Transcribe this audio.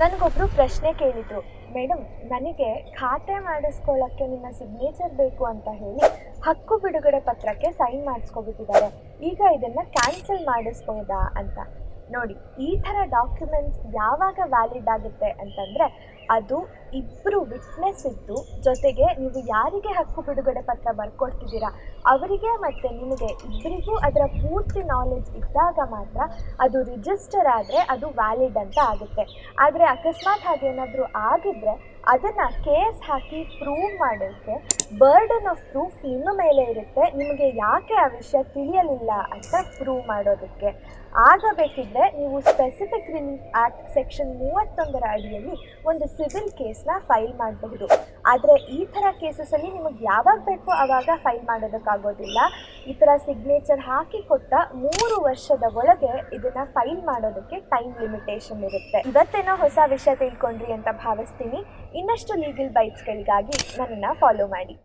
ನನಗೊಬ್ಬರು ಪ್ರಶ್ನೆ ಕೇಳಿದರು, ಮೇಡಮ್ ನನಗೆ ಖಾತೆ ಮಾಡಿಸ್ಕೊಳ್ಳೋಕ್ಕೆ ನಿಮ್ಮ ಸಿಗ್ನೇಚರ್ ಬೇಕು ಅಂತ ಹೇಳಿ ಹಕ್ಕು ಬಿಡುಗಡೆ ಪತ್ರಕ್ಕೆ ಸೈನ್ ಮಾಡಿಸ್ಕೊಬಿಟ್ಟಿದ್ದಾರೆ, ಈಗ ಇದನ್ನು ಕ್ಯಾನ್ಸಲ್ ಮಾಡಿಸ್ಬೋದಾ ಅಂತ. ನೋಡಿ, ಈ ಥರ ಡಾಕ್ಯುಮೆಂಟ್ಸ್ ಯಾವಾಗ ವ್ಯಾಲಿಡ್ ಆಗುತ್ತೆ ಅಂತಂದರೆ ಅದು ಇಬ್ಬರು ವಿಟ್ನೆಸ್ ಇದ್ದು, ಜೊತೆಗೆ ನೀವು ಯಾರಿಗೆ ಹಕ್ಕು ಬಿಡುಗಡೆ ಪತ್ರ ಬರ್ಕೊಡ್ತಿದ್ದೀರಾ ಅವರಿಗೆ ಮತ್ತು ನಿಮಗೆ ಇಬ್ಬರಿಗೂ ಅದರ ಪೂರ್ತಿ ನಾಲೆಜ್ ಇದ್ದಾಗ ಮಾತ್ರ ಅದು ರಿಜಿಸ್ಟರ್ ಆದರೆ ಅದು ವ್ಯಾಲಿಡ್ ಅಂತ ಆಗುತ್ತೆ. ಆದರೆ ಅಕಸ್ಮಾತ್ ಹಾಗೇನಾದರೂ ಆಗಿದ್ದರೆ ಅದನ್ನು ಕೇಸ್ ಹಾಕಿ ಪ್ರೂವ್ ಮಾಡೋಕ್ಕೆ ಬರ್ಡನ್ ಆಫ್ ಪ್ರೂಫ್ ನಿಮ್ಮ ಮೇಲೆ ಇರುತ್ತೆ, ನಿಮಗೆ ಯಾಕೆ ಆ ವಿಷಯ ತಿಳಿಯಲಿಲ್ಲ ಅಂತ ಪ್ರೂವ್ ಮಾಡೋದಕ್ಕೆ. ಆಗ ಬೇಕಿದ್ದರೆ ನೀವು ಸ್ಪೆಸಿಫಿಕ್ ರಿಲೀಫ್ ಆ್ಯಕ್ಟ್ ಸೆಕ್ಷನ್ 31 ಅಡಿಯಲ್ಲಿ ಒಂದು ಸಿವಿಲ್ ಕೇಸ್ನ ಫೈಲ್ ಮಾಡಬಹುದು. ಆದರೆ ಈ ಥರ ಕೇಸಸಲ್ಲಿ ನಿಮಗೆ ಯಾವಾಗ ಬೇಕೋ ಆವಾಗ ಫೈಲ್ ಮಾಡೋದಕ್ಕಾಗೋದಿಲ್ಲ. ಈ ಥರ ಸಿಗ್ನೇಚರ್ ಹಾಕಿ ಕೊಟ್ಟ 3 ವರ್ಷದ ಒಳಗೆ ಇದನ್ನು ಫೈಲ್ ಮಾಡೋದಕ್ಕೆ ಟೈಮ್ ಲಿಮಿಟೇಷನ್ ಇರುತ್ತೆ. ಇವತ್ತೇನೋ ಹೊಸ ವಿಷಯ ತಿಳ್ಕೊಂಡ್ರಿ ಅಂತ ಭಾವಿಸ್ತೀನಿ. ಇನ್ನಷ್ಟು ಲೀಗಲ್ ಬೈಟ್ಸ್ಗಳಿಗಾಗಿ ನನ್ನನ್ನು ಫಾಲೋ ಮಾಡಿ.